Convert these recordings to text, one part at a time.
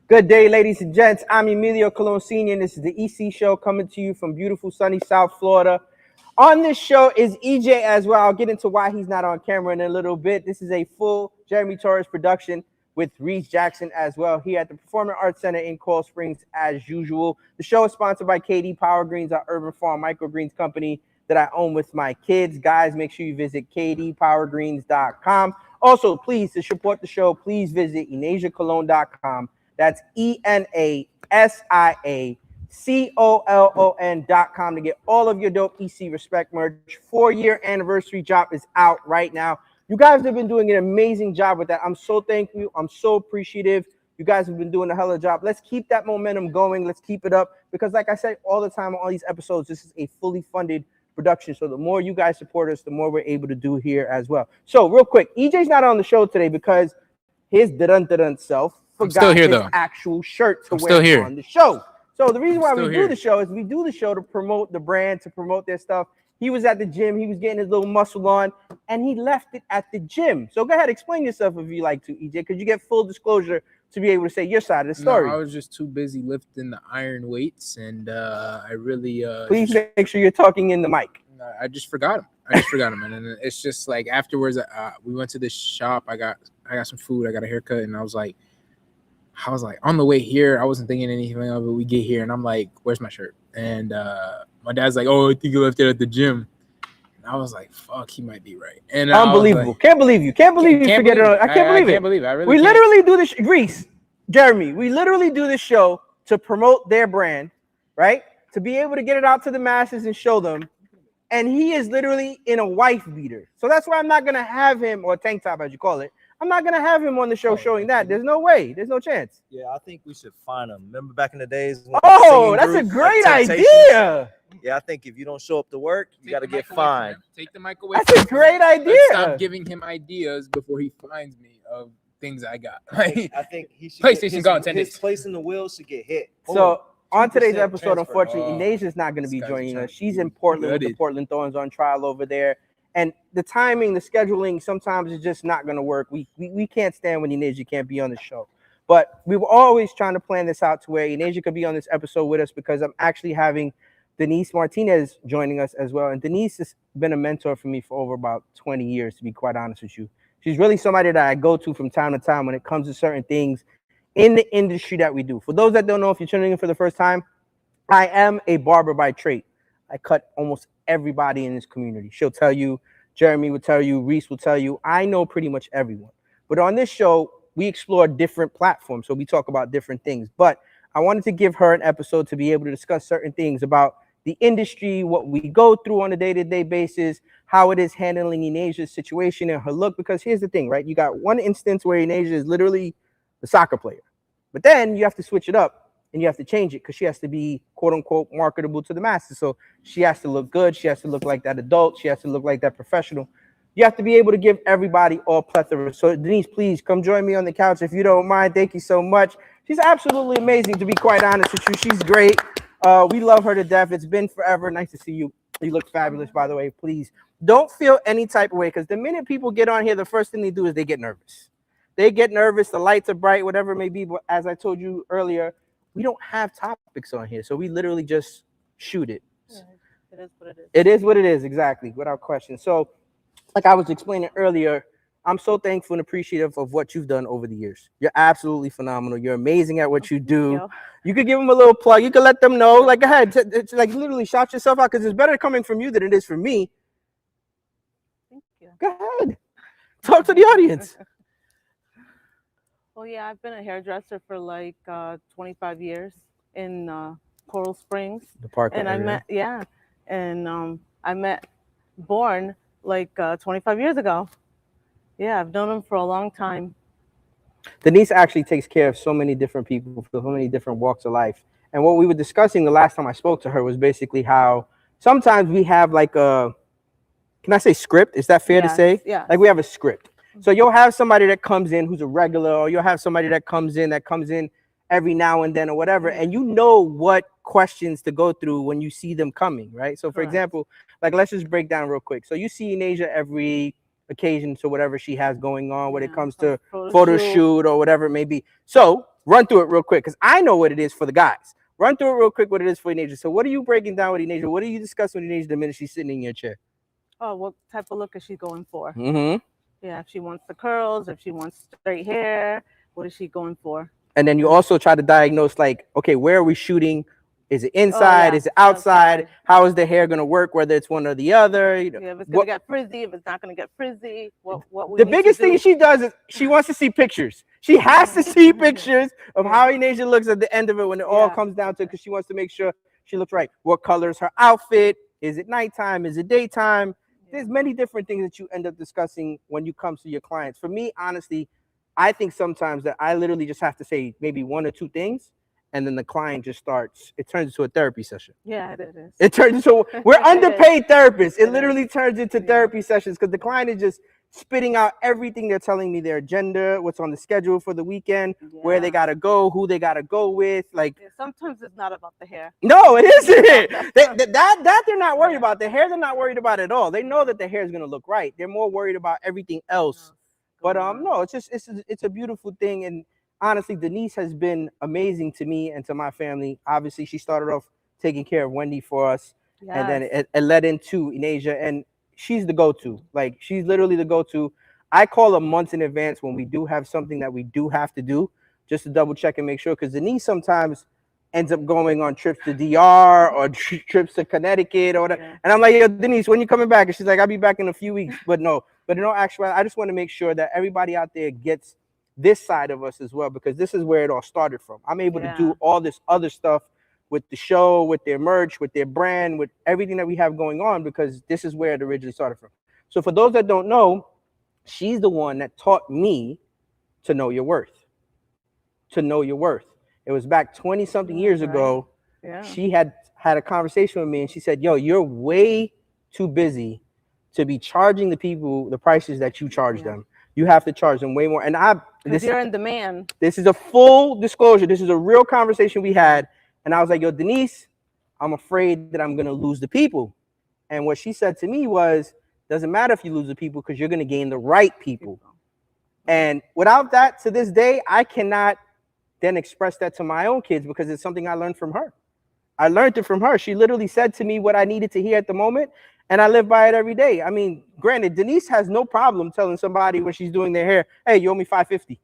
Good day, ladies and gents. I'm Enasia Colon Sr., and this is the EC Show coming to you from beautiful sunny South Florida. On this show is EJ as well. I'll get into why he's not on camera in a little bit. This is a full Jeremy Torres production with Reese Jackson as well here at the Performing Arts Center in Coral Springs as usual. The show is sponsored by KD Power Greens, our urban farm microgreens company that I own with my kids. Guys, make sure you visit kdpowergreens.com. Also, please, to support the show, please visit enasiacolon.com. That's ENASIACOLON.com to get all of your dope EC Respect merch. 4-year anniversary drop is out right now. You guys have been doing an amazing job with that. I'm so thankful. I'm so appreciative. You guys have been doing a hell of a job. Let's keep that momentum going. Let's keep it up because, like I said all the time on all these episodes, this is a fully funded production. So the more you guys support us, the more we're able to do here as well. So real quick, EJ's not on the show today because his dun self forgot his actual shirt to wear on the show. So the reason why we do the show is we do the show to promote the brand, to promote their stuff. He was at the gym. He was getting his little muscle on, and he left it at the gym. So go ahead, explain yourself if you like to, EJ, because you get full disclosure to be able to say your side of the story. No, I was just too busy lifting the iron weights, and I really please make sure you're talking in the mic. I just forgot him. And it's just like afterwards, we went to this shop. I got some food. I got a haircut, and I was like on the way here, I wasn't thinking anything of it. We get here, and I'm like, "Where's my shirt?" And my dad's like, "Oh, I think you left it at the gym." And I was like, "Fuck, he might be right." And unbelievable! Like, can't believe you forget it. I can't believe it. I really literally do this, Reese, Jeremy. We literally do this show to promote their brand, right? To be able to get it out to the masses and show them. And he is literally in a wife beater. So that's why I'm not gonna have him, or tank top as you call it. I'm not going to have him on the show showing that. There's no way. There's no chance. Yeah, I think we should find him. Remember back in the days? Oh, that's a great idea. Yeah, I think if you don't show up to work, you got to get fined. Take the mic away. That's a great idea. Stop giving him ideas before he finds me of things I got. I think he should PlayStation gone 10 days. His place in the wheels should get hit. So on today's episode, unfortunately, Enasia's not going to be joining us. She's in Portland with the Portland Thorns on trial over there. And the timing, the scheduling, sometimes it's just not going to work. We can't stand when Enasia can't be on the show. But we were always trying to plan this out to where Enasia could be on this episode with us because I'm actually having Denis Martinez joining us as well. And Denise has been a mentor for me for over about 20 years, to be quite honest with you. She's really somebody that I go to from time to time when it comes to certain things in the industry that we do. For those that don't know, if you're tuning in for the first time, I am a barber by trade. I cut almost everybody in this community. She'll tell you, Jeremy will tell you, Reese will tell you. I know pretty much everyone. But on this show, we explore different platforms. So we talk about different things. But I wanted to give her an episode to be able to discuss certain things about the industry, what we go through on a day-to-day basis, how it is handling Enasia's situation and her look. Because here's the thing, right? You got one instance where Enasia is literally the soccer player. But then you have to switch it up. And you have to change it because she has to be, quote unquote, marketable to the masses. So she has to look good. She has to look like that adult. She has to look like that professional. You have to be able to give everybody all plethora. So Denise, please come join me on the couch if you don't mind. Thank you so much. She's absolutely amazing, to be quite honest with you. She's great. We love her to death. It's been forever. Nice to see you. You look fabulous, by the way. Please don't feel any type of way because the minute people get on here, the first thing they do is they get nervous. They get nervous. The lights are bright, whatever it may be. But as I told you earlier, we don't have topics on here, so we literally just shoot it. Yeah, it is what it is. It is what it is, exactly, without question. So, like I was explaining earlier, I'm so thankful and appreciative of what you've done over the years. You're absolutely phenomenal. You're amazing at what you do. You could give them a little plug. You could let them know. Like, go ahead. It's like literally shout yourself out because it's better coming from you than it is from me. Thank you. Go ahead. Talk to the audience. Well, yeah, I've been a hairdresser for like 25 years in Coral Springs. The park and area. I met Born like 25 years ago. Yeah, I've known him for a long time. Denise actually takes care of so many different people for so many different walks of life. And what we were discussing the last time I spoke to her was basically how sometimes we have like a, can I say script? Is that fair to say? Yeah. Like we have a script. So you'll have somebody that comes in who's a regular, or you'll have somebody that comes in every now and then or whatever, and you know what questions to go through when you see them coming, right? So for example, like let's just break down real quick. So you see Enasia every occasion to whatever she has going on when it comes to photo shoot or whatever it may be. So run through it real quick because I know what it is for the guys. Run through it real quick what it is for Enasia. So what are you breaking down with Enasia? What are you discussing with Enasia the minute she's sitting in your chair? Oh, what type of look is she going for? Mm-hmm. Yeah, if she wants the curls, if she wants straight hair, what is she going for? And then you also try to diagnose, like, okay, where are we shooting? Is it inside? yeah, Is it outside? outside. How is the hair going to work, whether it's one or the other? You know, Yeah, if it's going to get frizzy, if it's not going to get frizzy, what we the need to biggest thing do. she does is she wants to see pictures. She has to see pictures of how Enasia looks at the end of it when it all comes down to it, because she wants to make sure she looks right. What color is her outfit? Is it nighttime? Is it daytime? There's many different things that you end up discussing when you come to your clients. For me, honestly, I think sometimes that I literally just have to say maybe one or two things, and then the client just starts, it turns into a therapy session. Yeah, it is. It turns into, we're underpaid therapists. It literally turns into therapy sessions because the client is just spitting out everything. They're telling me their agenda, what's on the schedule for the weekend, where they got to go, who they got to go with. Like, sometimes it's not about the hair. no, it isn't. that they're not worried about. The hair, they're not worried about at all. They know that the hair is going to look right. They're more worried about everything else. But no, it's a beautiful thing. And honestly, Denise has been amazing to me and to my family. Obviously, she started off taking care of Wendy for us, and then it led into Enasia, and she's the go-to. Like, she's literally the go-to. I call her months in advance when we do have something that we do have to do, just to double check and make sure, because Denise sometimes ends up going on trips to DR or trips to Connecticut or whatever. And I'm like, yo, Denise, when you coming back? And she's like, I'll be back in a few weeks. But in all actuality, I just want to make sure that everybody out there gets this side of us as well, because this is where it all started from. I'm able to do all this other stuff with the show, with their merch, with their brand, with everything that we have going on, because this is where it originally started from. So for those that don't know, she's the one that taught me to know your worth. To know your worth. It was back 20-something years ago. She had a conversation with me, and she said, yo, you're way too busy to be charging the people the prices that you charge them. You have to charge them way more. And you're in demand. This is a full disclosure. This is a real conversation we had. And I was like, yo, Denise, I'm afraid that I'm going to lose the people. And what she said to me was, doesn't matter if you lose the people, because you're going to gain the right people. And without that, to this day, I cannot then express that to my own kids, because it's something I learned from her. I learned it from her. She literally said to me what I needed to hear at the moment, and I live by it every day. I mean, granted, Denise has no problem telling somebody when she's doing their hair, hey, you owe me $550.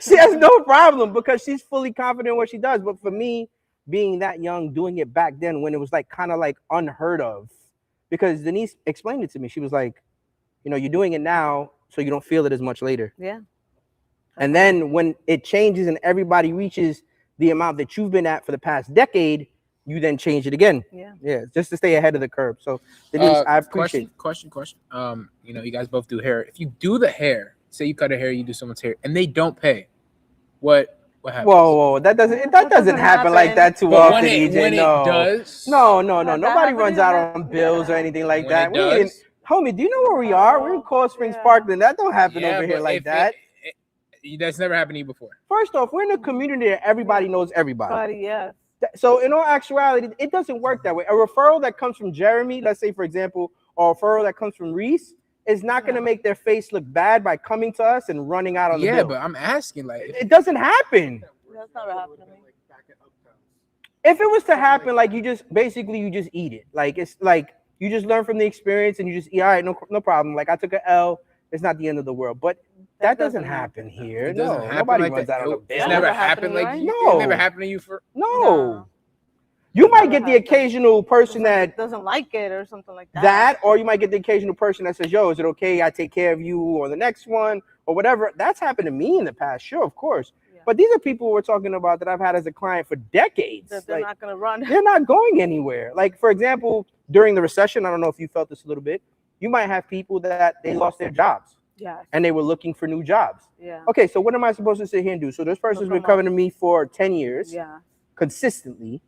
She has no problem, because she's fully confident in what she does. But for me, being that young, doing it back then when it was like kind of like unheard of, because Denise explained it to me. She was like, you know, you're doing it now so you don't feel it as much later. Yeah. And then when it changes and everybody reaches the amount that you've been at for the past decade, you then change it again. Yeah, just to stay ahead of the curve. So Denise, I appreciate question. You know, you guys both do hair. If you do the hair, say you cut a hair, you do someone's hair, and they don't pay, what happens? Whoa, that doesn't happen like that too but often, when EJ. it does, no. Nobody runs out on bills or anything like that. Homie, do you know where we are? We're in Coral Springs, Parkland. That don't happen over here like that. That's never happened to you before. First off, we're in a community that everybody knows everybody. Yeah. So in all actuality, it doesn't work that way. A referral that comes from Jeremy, let's say, for example, or a referral that comes from Reese, is not going to make their face look bad by coming to us and running out on the bill. Yeah, but I'm asking, like, it doesn't happen. That's not happening. If it was to happen, like, you just eat it. Like, it's like you just learn from the experience and you just eat. All right, no problem. Like, I took an L. It's not the end of the world. But that doesn't happen here. No, nobody runs out on a bill. It's never happened like no. It never happened to you for no. You might get the occasional person that doesn't like it or something like that. Or you might get the occasional person that says, yo, is it okay? I take care of you or the next one or whatever. That's happened to me in the past. Sure, of course. Yeah. But these are people we're talking about that I've had as a client for decades. That they're not going to run. They're not going anywhere. Like, for example, during the recession, I don't know if you felt this a little bit, you might have people that they lost their jobs. Yeah. And they were looking for new jobs. Yeah. Okay, so what am I supposed to sit here and do? So this person's been coming to me for 10 years. Yeah. Consistently.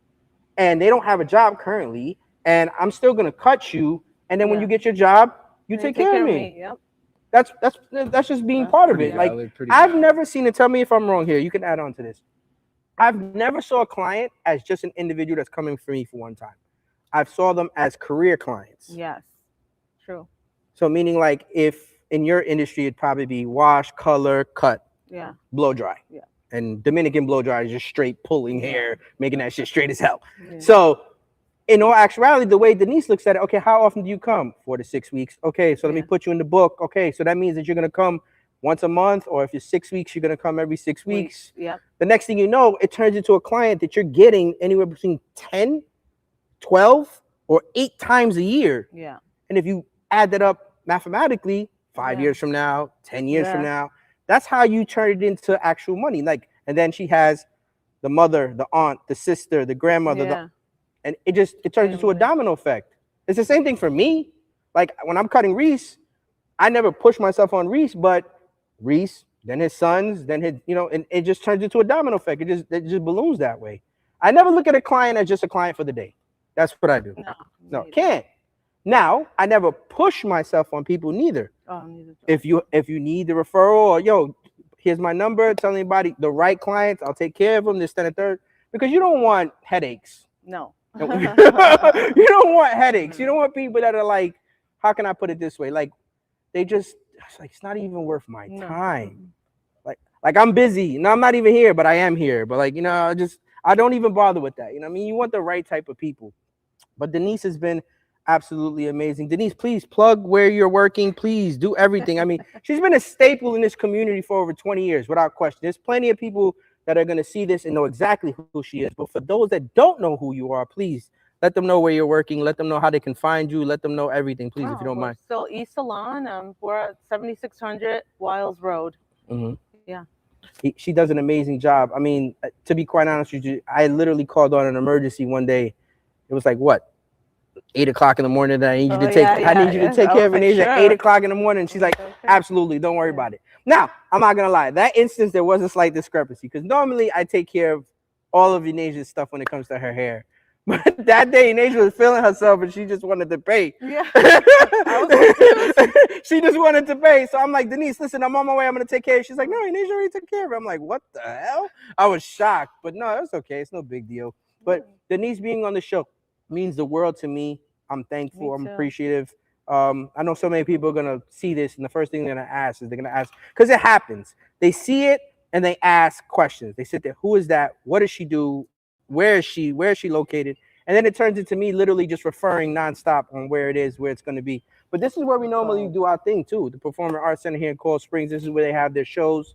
And they don't have a job currently, and I'm still gonna cut you. And then when you get your job, you take care of me. Yep. That's just being part of it. Like, I've never seen it. Tell me if I'm wrong here. You can add on to this. I've never saw a client as just an individual that's coming for me for one time. I've saw them as career clients. Yes. True. So meaning, like, if in your industry it'd probably be wash, color, cut. Yeah. blow dry. Yeah. And Dominican blow dry is just straight pulling hair, making that shit straight as hell. Yeah. So in all actuality, the way Denise looks at it, okay, how often do you come? 4 to 6 weeks. Okay, so let me put you in the book. Okay, so that means that you're gonna come once a month, or if you're 6 weeks, you're gonna come every 6 weeks. Yeah. The next thing you know, it turns into a client that you're getting anywhere between 10, 12, or 8 times a year. Yeah. And if you add that up mathematically, 5 years from now, 10 years from now, that's how you turn it into actual money. Like, and then she has the mother, the aunt, the sister, the grandmother, and it turns into a domino effect. It's the same thing for me. Like when I'm cutting Reese, I never push myself on Reese, but Reese, then his sons, then his, and it just turns into a domino effect. It just balloons that way. I never look at a client as just a client for the day. That's what I do. No, can't. Now, I never push myself on people neither. Oh, neither. If you need the referral, or here's my number, tell anybody the right clients, I'll take care of them, this, then, and third. Because you don't want headaches. No. You don't want headaches. You don't want people that are like, how can I put it this way? Like, it's like, it's not even worth my time. Like I'm busy. No, I'm not even here, but I am here. But like, I don't even bother with that. You want the right type of people. But Denise has been absolutely amazing. Denise, please plug where you're working. Please do everything. I mean, she's been a staple in this community for over 20 years, without question. There's plenty of people that are going to see this and know exactly who she is. But for those that don't know who you are, please let them know where you're working. Let them know how they can find you. Let them know everything, please, if you don't mind. So East Salon, we're at 7600 Wiles Road. Mm-hmm. Yeah. She does an amazing job. I mean, to be quite honest with you, I literally called on an emergency one day. It was like, what, 8 o'clock in the morning that I need you to take. I need you to take care of Enasia at 8 o'clock in the morning. She's like, absolutely, don't worry about it. Now, I'm not gonna lie. That instance, there was a slight discrepancy because normally I take care of all of Enasia's stuff when it comes to her hair. But that day, Enasia was feeling herself and she just wanted to pay. Yeah. She just wanted to pay. So I'm like, Denise, listen, I'm on my way. I'm gonna take care of it. She's like, no, Enasia already took care of it. I'm like, what the hell? I was shocked, but no, it's okay. It's no big deal. But Denise being on the show means the world to me. I'm thankful. I'm appreciative. I know so many people are gonna see this, and the first thing they're gonna ask because it happens. They see it and they ask questions. They sit there. Who is that? What does she do? Where is she? Where is she located? And then it turns into me literally just referring nonstop on where it is, where it's gonna be. But this is where we normally do our thing too. The Performing Arts Center here in Coral Springs. This is where they have their shows.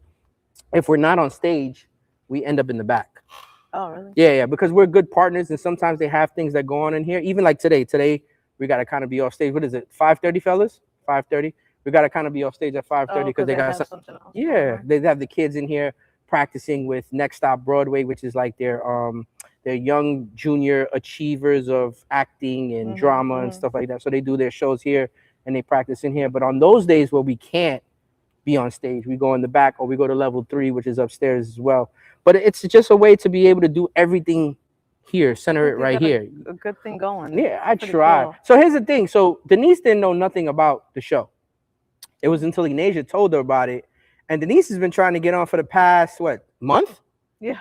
If we're not on stage, we end up in the back. Oh, really? Yeah, because we're good partners, and sometimes they have things that go on in here. Even like today. Today we got to kind of be off stage. What is it? 5:30, fellas? 5:30. We got to kind of be off stage at 5:30 because they got something else. Yeah, they have the kids in here practicing with Next Stop Broadway, which is like their young junior achievers of acting and drama and stuff like that. So they do their shows here and they practice in here. But on those days where we can't be on stage, we go in the back or we go to level 3, which is upstairs as well. But it's just a way to be able to do everything here, center it right here. A good thing going. Yeah, I try. Cool. So here's the thing. So Denise didn't know nothing about the show. It was until Enasia told her about it. And Denise has been trying to get on for the past, month? Yeah,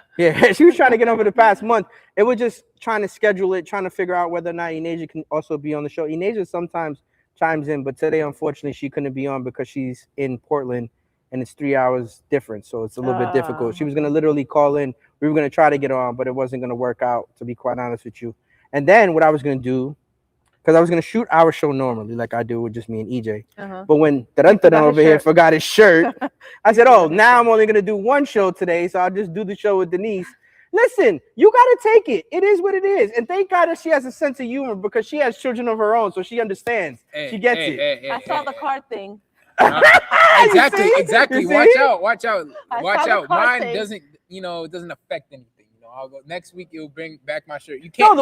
she was trying to get on for the past month. It was just trying to schedule it, trying to figure out whether or not Enasia can also be on the show. Enasia sometimes chimes in, but today, unfortunately, she couldn't be on because she's in Portland. And it's 3 hours different, so it's a little bit difficult. She was going to literally call in. We were going to try to get her on, but it wasn't going to work out, to be quite honest with you. And then what I was going to do, because I was going to shoot our show normally, like I do with just me and EJ. But when Tarantaran over here forgot his shirt, I said, now I'm only going to do one show today, so I'll just do the show with Denise. Listen, you got to take it. It is what it is. And thank God that she has a sense of humor because she has children of her own, so she understands. She gets it. I saw the card thing. Exactly. Watch out. Mine doesn't, it doesn't affect anything. I'll go next week. It'll bring back my shirt. You can't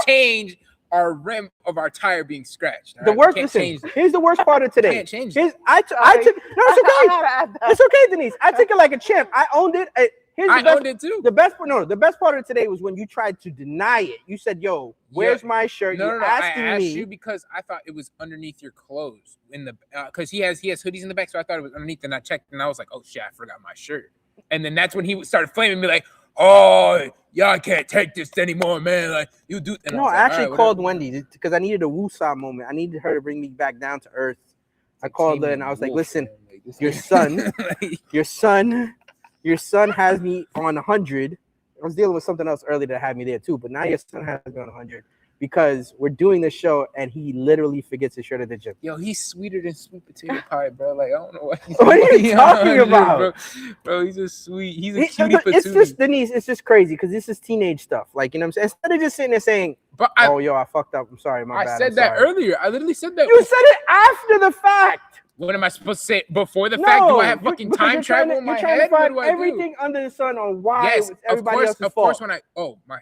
change our rim of our tire being scratched. The worst. Listen, here's the worst part of today. Can't change it. It's okay, Denise. I took it like a champ. I owned it. I owned it too. The best part of today was when you tried to deny it. You said, "Yo, where's my shirt?" No. I asked you because I thought it was underneath your clothes in the because he has hoodies in the back, so I thought it was underneath. And I checked, and I was like, "Oh shit, I forgot my shirt." And then that's when he started flaming me like, "Oh, yeah, I can't take this anymore, man. Like you do." And I actually called Wendy because I needed a woosah moment. I needed her to bring me back down to earth. I called her and I was like, "Listen, your son Your son has me on 100. I was dealing with something else earlier that had me there too, but now your son has me on 100 because we're doing this show and he literally forgets his shirt at the gym. Yo, he's sweeter than sweet potato pie, bro. Like, I don't know what he's What are you talking about? Bro, he's just sweet. He's a cutie It's patootie. just, Denise, it's just crazy because this is teenage stuff. Like, you know what I'm saying? Instead of just sitting there saying, But oh, yo, I fucked up. I'm sorry, my bad. I said that earlier. I literally said that. You said it after the fact. What am I supposed to say before the fact? Do I have fucking because time you're trying travel to- in my You're trying head? to find What do I do? everything under the sun on why Yes, it's everybody else's of fault. course. When my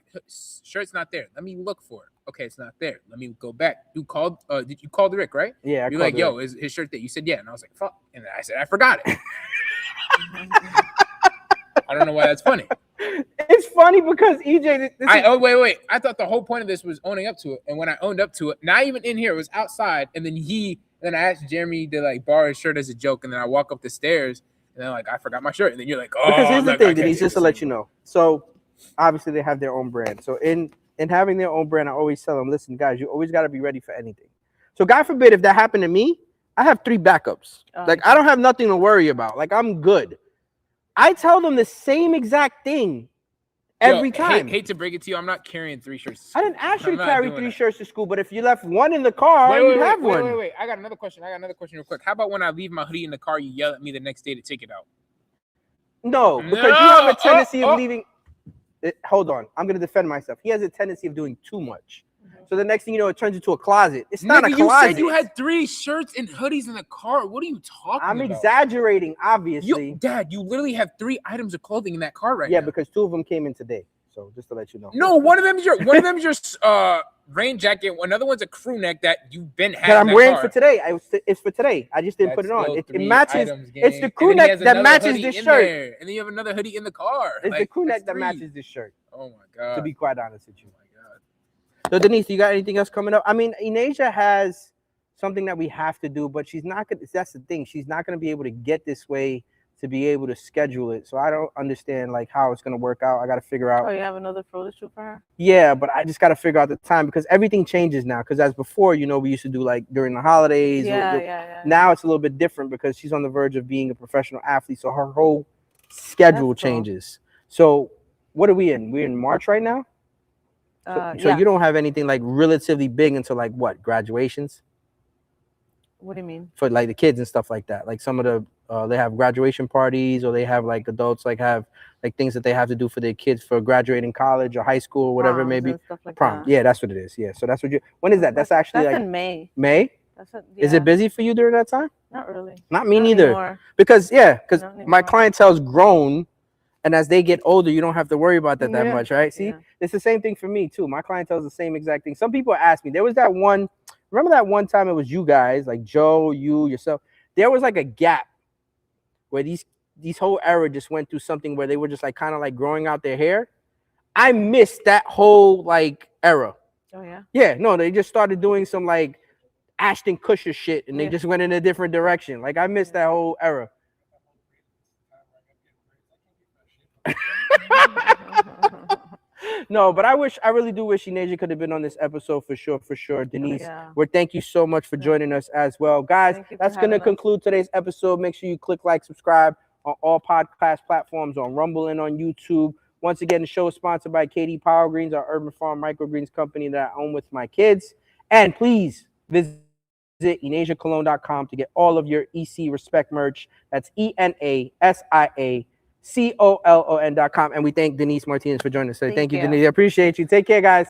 shirt's not there, let me look for it. Okay, it's not there. Let me go back. You called? Did you call Rick? Right? Yeah, You're like, yo, is his shirt there? You said yeah, and I was like, fuck, and I said I forgot it. I don't know why that's funny. It's funny because EJ. Wait. I thought the whole point of this was owning up to it, and when I owned up to it, not even in here, it was outside, and then I asked Jeremy to like borrow his shirt as a joke, and then I walk up the stairs, and then like I forgot my shirt, and then you're like, oh, Because here's the look, thing, I can't Denise, see just to this let you anymore. know. So obviously they have their own brand. So in having their own brand, I always tell them, listen, guys, you always got to be ready for anything. So God forbid if that happened to me, I have 3 backups. Like I don't have nothing to worry about. Like I'm good. I tell them the same exact thing every time. Hate to break it to you, I'm not carrying 3 shirts. I didn't ask you I'm to not carry doing 3 that. shirts to school, but if you left one in the car, you'd have one. Wait. I got another question. Real quick. How about when I leave my hoodie in the car, you yell at me the next day to take it out? No, because you have a tendency of leaving. Hold on, I'm gonna defend myself. He has a tendency of doing too much. So the next thing you know, it turns into a closet. It's not a You closet. said you had 3 shirts and hoodies in the car. What are you talking I'm about? exaggerating, obviously. Dad, you literally have 3 items of clothing in that car right now. Yeah, because 2 of them came in today. So just to let you know. No, one of them is your rain jacket. Another one's a crew neck that you've been having. That I'm wearing for today. It's for today. I just didn't put it on. It matches. It's the crew neck that matches this shirt. And then you have another hoodie in the car. It's the crew neck that matches this shirt. Oh my god. To be quite honest with you. Oh my god. So Denise, you got anything else coming up? I mean, Enasia has something that we have to do, but she's not gonna. That's the thing. She's not gonna be able to get this way to be able to schedule it. So I don't understand like how it's gonna work out. I got to figure out. Oh, you have another photo shoot for her? Yeah, but I just got to figure out the time because everything changes now. Because as before, you know, we used to do like during the holidays. Yeah. Now it's a little bit different because she's on the verge of being a professional athlete, so her whole schedule changes. So what are we in? We're in March right now. So you don't have anything like relatively big until like what, graduations? What do you mean? For like the kids and stuff like that. Like some of the they have graduation parties, or they have like adults like have like things that they have to do for their kids for graduating college or high school or whatever it may be. Like prom. Yeah, that's what it is. Yeah. So that's what you. When is that? That's actually that's like in May. May. Is it busy for you during that time? Not really. Not me neither. Anymore. Because my clientele's grown. And as they get older, you don't have to worry about that much, right? See, it's the same thing for me too. My clientele is the same exact thing. Some people ask me, there was that one, remember that one time it was you guys, like Joe, you, yourself. There was like a gap where these whole era just went through something where they were just like kind of like growing out their hair. I missed that whole like era. Oh yeah? Yeah, no, they just started doing some like Ashton Kutcher shit and they just went in a different direction. Like I missed that whole era. No, but I really do wish Enasia could have been on this episode for sure. Denise, thank you so much for joining us as well. Guys, that's going to conclude today's episode. Make sure you click like, subscribe on all podcast platforms, on Rumble and on YouTube. Once again, the show is sponsored by KD Power Greens, our urban farm microgreens company that I own with my kids. And please visit EnasiaColon.com to get all of your EC Respect merch. That's ENASIACOLON.com. And we thank Denis Martinez for joining us. So thank you, Denise. I appreciate you. Take care, guys.